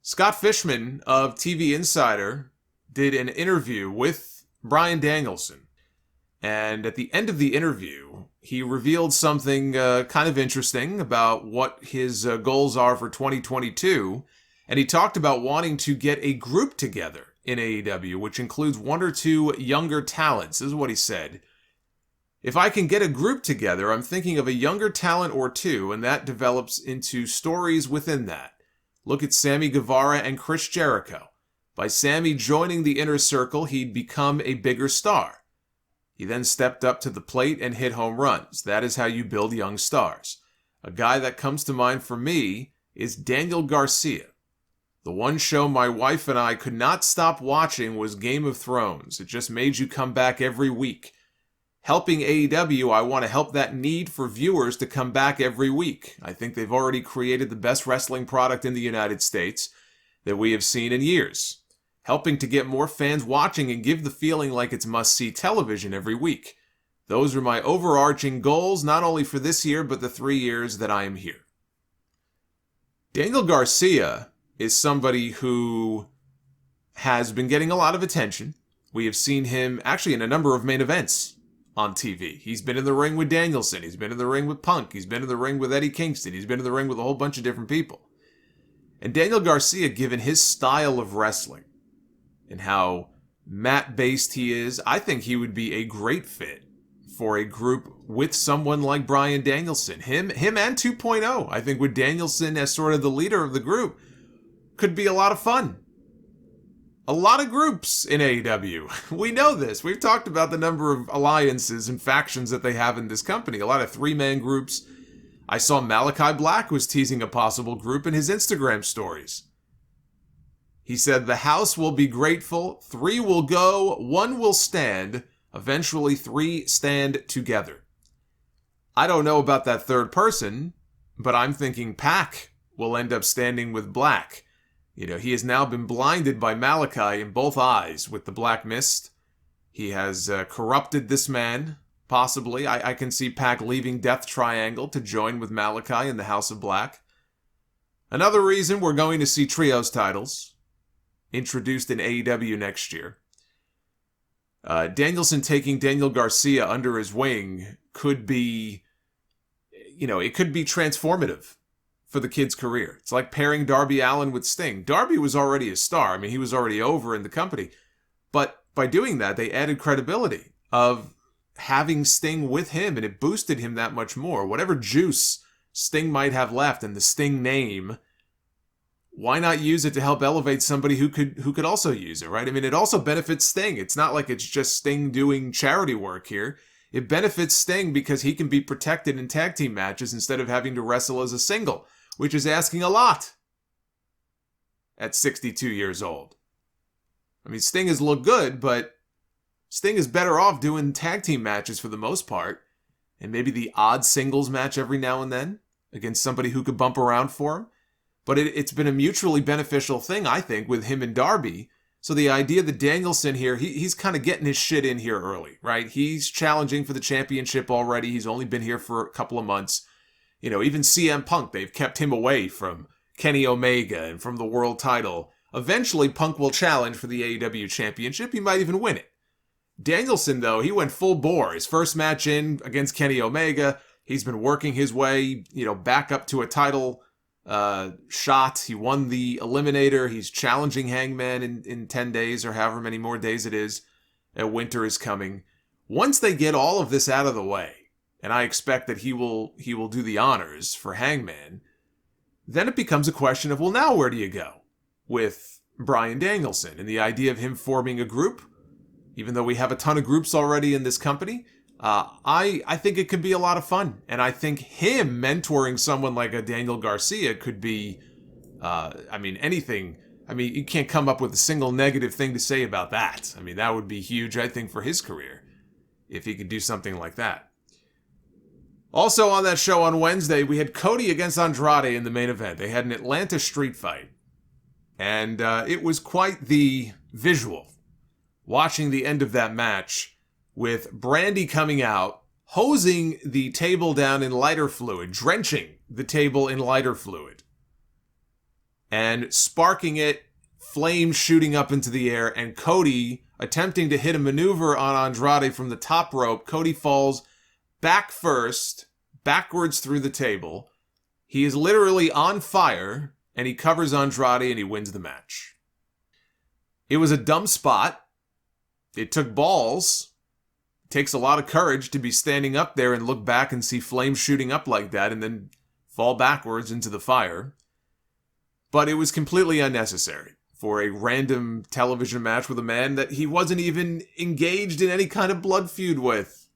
Scott Fishman of TV Insider did an interview with Bryan Danielson. And at the end of the interview, he revealed something kind of interesting about what his goals are for 2022. And he talked about wanting to get a group together in AEW, which includes one or two younger talents. This is what he said. If I can get a group together, I'm thinking of a younger talent or two, and that develops into stories within that. Look at Sammy Guevara and Chris Jericho. By Sammy joining the inner circle, he'd become a bigger star. He then stepped up to the plate and hit home runs. That is how you build young stars. A guy that comes to mind for me is Daniel Garcia. The one show my wife and I could not stop watching was Game of Thrones. It just made you come back every week. Helping AEW, I want to help that need for viewers to come back every week. I think they've already created the best wrestling product in the United States that we have seen in years. Helping to get more fans watching and give the feeling like it's must-see television every week. Those are my overarching goals, not only for this year, but the 3 years that I am here. Daniel Garcia is somebody who has been getting a lot of attention. We have seen him actually in a number of main events on TV. He's been in the ring with Danielson. He's been in the ring with Punk. He's been in the ring with Eddie Kingston. He's been in the ring with a whole bunch of different people. And Daniel Garcia, given his style of wrestling and how mat-based he is, I think he would be a great fit for a group with someone like Bryan Danielson. Him and 2.0, I think with Danielson as sort of the leader of the group, could be a lot of fun. A lot of groups in AEW. We know this. We've talked about the number of alliances and factions that they have in this company. A lot of three-man groups. I saw Malachi Black was teasing a possible group in his Instagram stories. He said, the house will be grateful, 3 will go, 1 will stand, eventually 3 stand together. I don't know about that third person, but I'm thinking Pac will end up standing with Black. You know, he has now been blinded by Malachi in both eyes with the black mist. He has corrupted this man, possibly. I can see Pac leaving Death Triangle to join with Malachi in the House of Black. Another reason we're going to see Trios titles introduced in AEW next year. Danielson taking Daniel Garcia under his wing could be, it could be transformative for the kid's career. It's like pairing Darby Allin with Sting. Darby was already a star. I mean, he was already over in the company. But by doing that, they added credibility of having Sting with him, and it boosted him that much more. Whatever juice Sting might have left in the Sting name, why not use it to help elevate somebody who could also use it, right? I mean, it also benefits Sting. It's not like it's just Sting doing charity work here. It benefits Sting because he can be protected in tag team matches instead of having to wrestle as a single, which is asking a lot at 62 years old. I mean, Sting has looked good, but Sting is better off doing tag team matches for the most part, and maybe the odd singles match every now and then against somebody who could bump around for him. But it's been a mutually beneficial thing, I think, with him and Darby. So the idea that Danielson here, he's kind of getting his shit in here early, right? He's challenging for the championship already. He's only been here for a couple of months. Even CM Punk, they've kept him away from Kenny Omega and from the world title. Eventually, Punk will challenge for the AEW championship. He might even win it. Danielson, though, he went full bore. His first match in against Kenny Omega, he's been working his way, back up to a title shot. He won the Eliminator. He's challenging Hangman in 10 days or however many more days it is. Winter is coming. Once they get all of this out of the way, and I expect that he will do the honors for Hangman, then it becomes a question of, well, now where do you go with Bryan Danielson? And the idea of him forming a group, even though we have a ton of groups already in this company, I think it could be a lot of fun. And I think him mentoring someone like a Daniel Garcia could be, anything. I mean, you can't come up with a single negative thing to say about that. I mean, that would be huge, I think, for his career, if he could do something like that. Also on that show on Wednesday, we had Cody against Andrade in the main event. They had an Atlanta street fight. And it was quite the visual, watching the end of that match with Brandy coming out, hosing the table down in lighter fluid, drenching the table in lighter fluid. and sparking it, flames shooting up into the air, and Cody attempting to hit a maneuver on Andrade from the top rope. Cody falls back first, backwards through the table. He is literally on fire, and he covers Andrade and he wins the match. It was a dumb spot. It took balls. It takes a lot of courage to be standing up there and look back and see flames shooting up like that and then fall backwards into the fire. But it was completely unnecessary for a random television match with a man that he wasn't even engaged in any kind of blood feud with.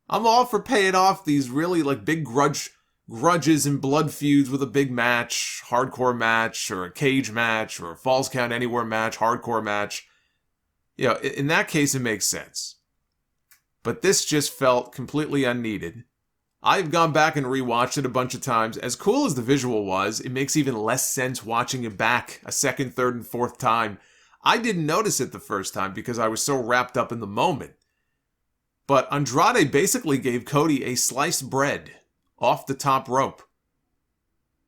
I'm all for paying off these really big grudges and blood feuds with a big match, hardcore match, or a cage match, or a Falls Count Anywhere match, hardcore match. In that case, it makes sense. But this just felt completely unneeded. I've gone back and rewatched it a bunch of times. As cool as the visual was, it makes even less sense watching it back a second, third, and fourth time. I didn't notice it the first time because I was so wrapped up in the moment. But Andrade basically gave Cody a sliced bread off the top rope.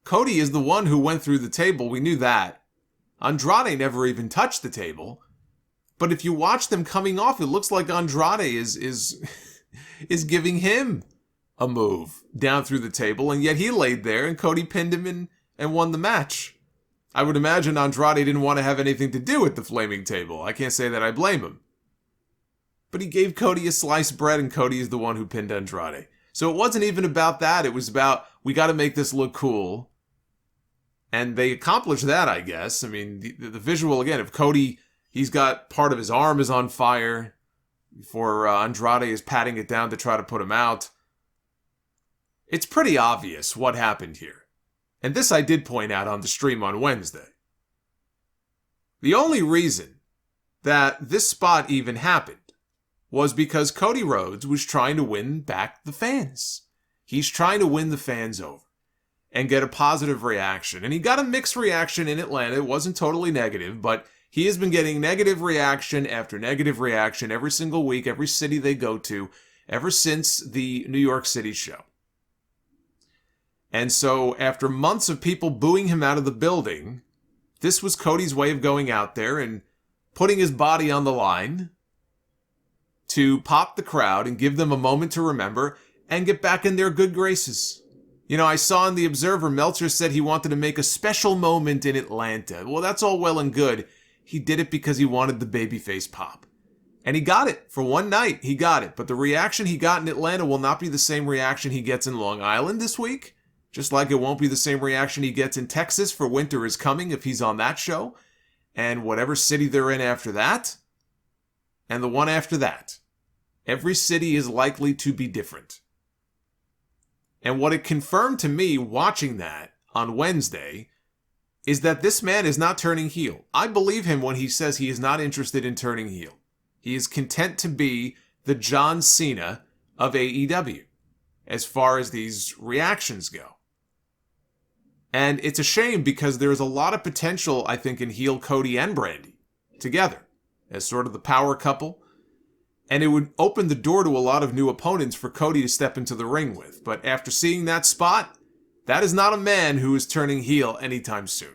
Cody is the one who went through the table, we knew that. Andrade never even touched the table. But if you watch them coming off, it looks like Andrade is giving him a move down through the table, and yet he laid there and Cody pinned him and won the match. I would imagine Andrade didn't want to have anything to do with the flaming table. I can't say that I blame him. But he gave Cody a sliced bread, and Cody is the one who pinned Andrade. So it wasn't even about that. It was about, we got to make this look cool. And they accomplished that, I guess. I mean, the visual, again, of Cody, he's got part of his arm is on fire before Andrade is patting it down to try to put him out. It's pretty obvious what happened here. And this I did point out on the stream on Wednesday. The only reason that this spot even happened was because Cody Rhodes was trying to win back the fans. He's trying to win the fans over and get a positive reaction. And he got a mixed reaction in Atlanta. It wasn't totally negative, but he has been getting negative reaction after negative reaction every single week, every city they go to, ever since the New York City show. And so after months of people booing him out of the building, this was Cody's way of going out there and putting his body on the line to pop the crowd and give them a moment to remember and get back in their good graces. I saw in The Observer, Meltzer said he wanted to make a special moment in Atlanta. Well, that's all well and good. He did it because he wanted the babyface pop. And he got it. For one night, he got it. But the reaction he got in Atlanta will not be the same reaction he gets in Long Island this week. Just like it won't be the same reaction he gets in Texas for Winter is Coming if he's on that show. And whatever city they're in after that. And the one after that. Every city is likely to be different. And what it confirmed to me watching that on Wednesday is that this man is not turning heel. I believe him when he says he is not interested in turning heel. He is content to be the John Cena of AEW as far as these reactions go. And it's a shame because there's a lot of potential, I think, in heel Cody and Brandi together as sort of the power couple. And it would open the door to a lot of new opponents for Cody to step into the ring with. But after seeing that spot, that is not a man who is turning heel anytime soon.